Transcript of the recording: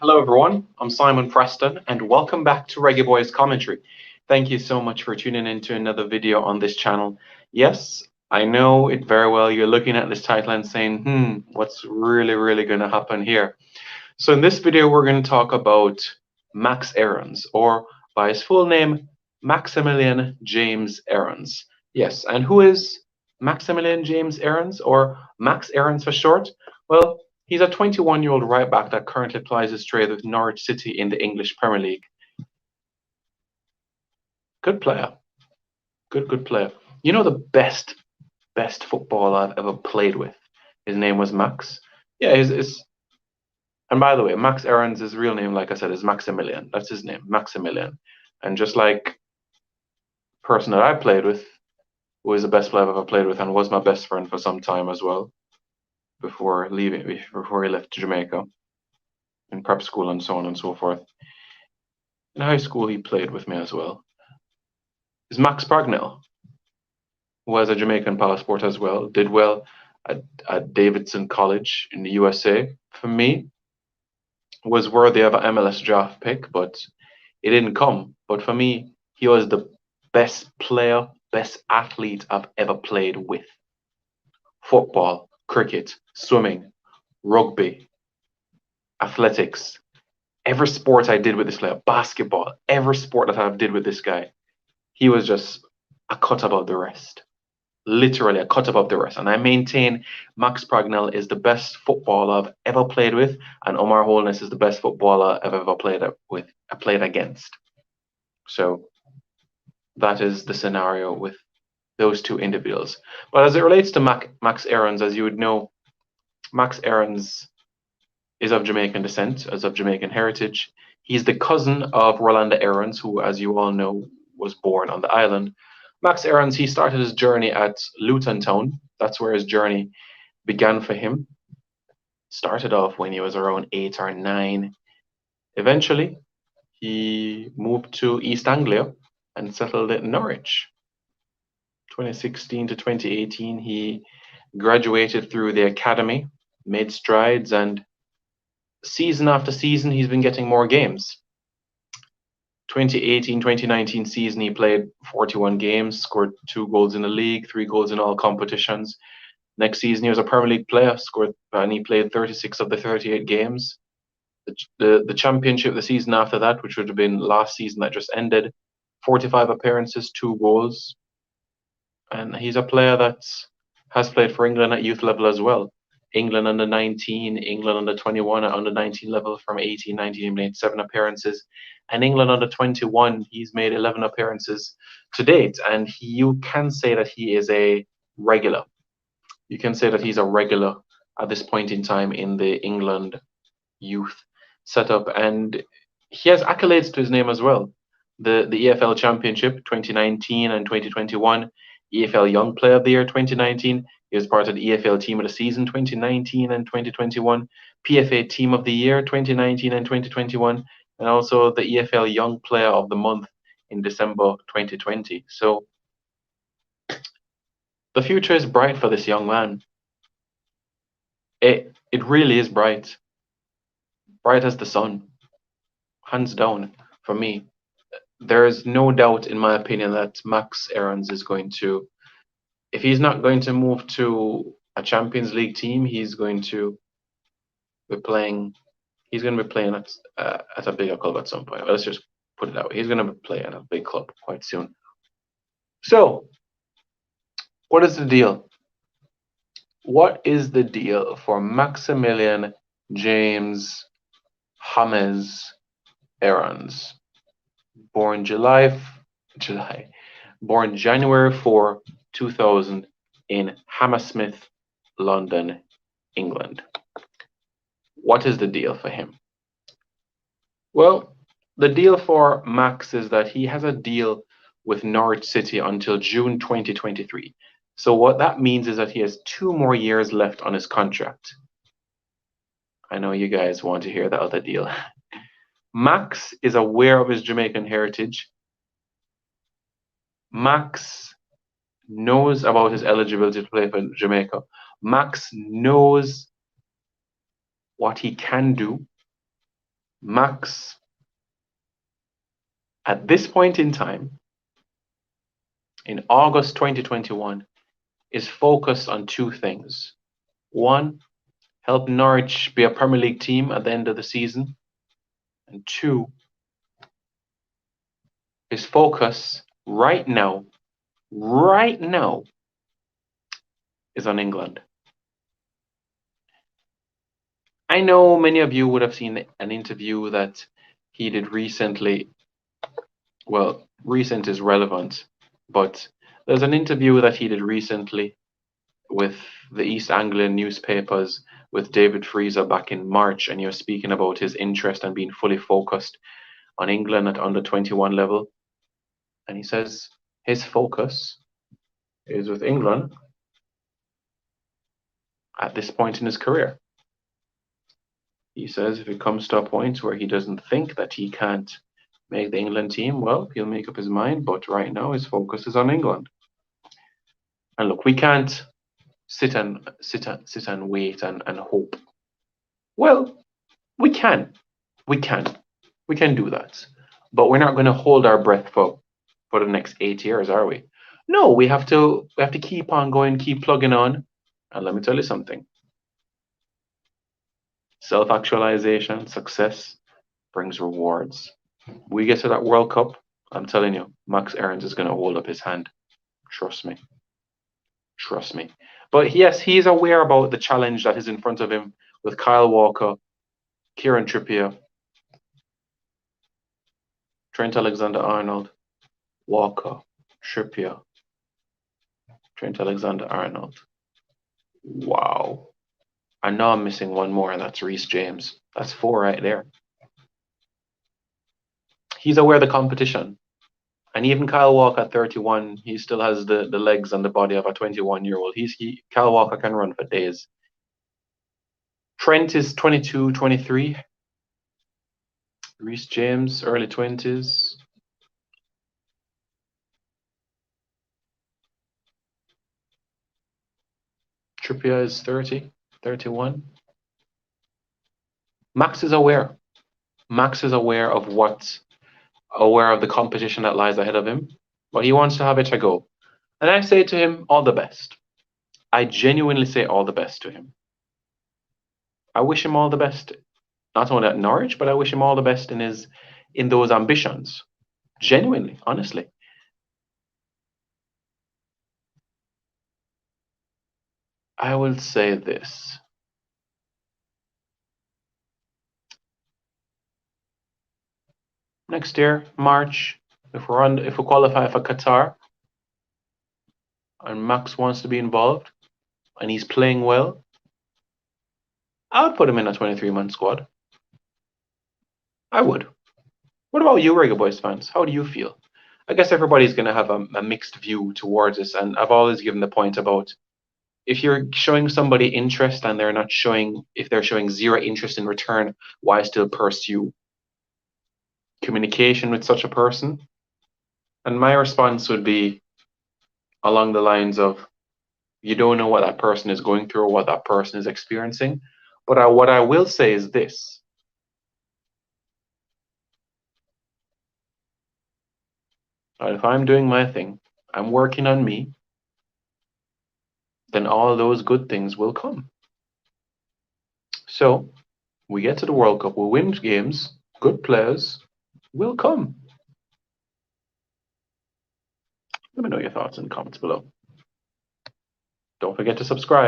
Hello, everyone. I'm Simon Preston, and welcome back to Reggae Boyz Commentary. Thank you so much for tuning in to another video on this channel. Yes, I know it very well. You're looking at this title and saying, what's really going to happen here? So in this video, we're going to talk about Max Aarons, or by his full name, Maximilian James Aarons. Yes, and who is Maximilian James Aarons, or Max Aarons for short? Well, he's a 21-year-old right back that currently plies his trade with Norwich City in the English Premier League. Good player. Good player. You know the best footballer I've ever played with? His name was Max. Yeah, and by the way, Max Aarons, his real name, like I said, is Maximilian. That's his name, Maximilian. And just like the person that I played with, who is the best player I've ever played with and was my best friend for some time as well, before he left Jamaica in prep school and so on and so forth. In high school, he played with me as well. Is Max Pragnell, who has a Jamaican passport as well, did well at Davidson College in the USA. For me, was worthy of an MLS draft pick, but it didn't come. But for me, he was the best player, best athlete I've ever played with. Football, cricket, swimming, rugby, athletics, every sport I did with this player, basketball, every sport that I did with this guy, he was just a cut above the rest. Literally a cut above the rest. And I maintain Max Pragnell is the best footballer I've ever played with, and Omar Holness is the best footballer I've ever played against. So that is the scenario with those two individuals. But as it relates to Max Aarons, as you would know, Max Aarons is of Jamaican descent, as of Jamaican heritage. He's the cousin of Rolanda Aarons, who, as you all know, was born on the island. Max Aarons, he started his journey at Luton Town. That's where his journey began for him. Started off when he was around 8 or 9. Eventually, he moved to East Anglia and settled in Norwich. 2016 to 2018, he graduated through the academy, made strides, and season after season, he's been getting more games. 2018-2019 season, he played 41 games, scored 2 goals in the league, 3 goals in all competitions. Next season, he was a Premier League player, and he played 36 of the 38 games. The championship, the season after that, which would have been last season that just ended, 45 appearances, 2 goals. And he's a player that has played for England at youth level as well. England under 19, England under 21 at under 19 level from 18, 19, he made 7 appearances. And England under 21, he's made 11 appearances to date. And you can say that he is a regular. You can say that he's a regular at this point in time in the England youth setup. And he has accolades to his name as well. The EFL Championship 2019 and 2021, EFL Young Player of the Year 2019. He was part of the EFL Team of the Season 2019 and 2021, PFA Team of the Year 2019 and 2021, and also the EFL Young Player of the Month in December 2020. So the future is bright for this young man. It really is bright. Bright as the sun. Hands down for me. There is no doubt, in my opinion, that Max Aarons is going to, if he's not going to move to a Champions League team, he's going to be playing. He's going to be playing at a bigger club at some point. Let's just put it out. He's going to be playing at a big club quite soon. So, what is the deal? What is the deal for Maximilian James James Aarons? Born born January 4, 2000 in Hammersmith, London, England. What is the deal for him? Well, the deal for Max is that he has a deal with Norwich City until June 2023. So what that means is that he has 2 more years left on his contract. I know you guys want to hear the other deal. Max is aware of his Jamaican heritage. Max knows about his eligibility to play for Jamaica. Max knows what he can do. Max, at this point in time, in August 2021, is focused on two things. One, help Norwich be a Premier League team at the end of the season. And two, his focus right now, is on England. I know many of you would have seen an interview that he did recently. Well, recent is relevant, but there's an interview that he did recently with the East Anglian newspapers with David Friese back in March, and he was speaking about his interest and being fully focused on England at under 21 level. And he says his focus is with England at this point in his career. He says if it comes to a point where he doesn't think that he can't make the England team, well, he'll make up his mind, but right now his focus is on England. And look, we can't sit and wait and hope. Well, we can do that, but we're not going to hold our breath for the next 8 years, are we? No, we have to keep on going, keep plugging on. And let me tell you something. Self-actualization, success brings rewards. We get to that World Cup, I'm telling you, Max Aarons is going to hold up his hand. Trust me. Trust me. But yes, he's aware about the challenge that is in front of him with Kyle Walker, Kieran Trippier, Trent Alexander-Arnold, Walker, Trippier, Trent Alexander-Arnold. Wow. I know I'm missing one more, and that's Reece James. That's 4 right there. He's aware of the competition. And even Kyle Walker at 31, he still has the legs and the body of a 21-year-old. Kyle Walker can run for days. Trent is 22, 23. Reece James, early 20s. Trippier is 30, 31. Max is aware. Max is aware of the competition that lies ahead of him, but he wants to have it a go. And I say to him, all the best. I genuinely say all the best to him. I wish him all the best, not only at Norwich, but I wish him all the best in those ambitions. Genuinely, honestly. I will say this. Next year, March, if we qualify for Qatar, and Max wants to be involved, and he's playing well, I would put him in a 23-man squad. I would. What about you, Reggae Boyz fans? How do you feel? I guess everybody's going to have a mixed view towards this, and I've always given the point about if you're showing somebody interest and if they're showing zero interest in return, why still pursue communication with such a person? And my response would be along the lines of, you don't know what that person is going through or what that person is experiencing. But what I will say is this. If I'm doing my thing, I'm working on me, then all those good things will come. So we get to the World Cup, we'll win games, good players will come. Let me know your thoughts in the comments below. Don't forget to subscribe.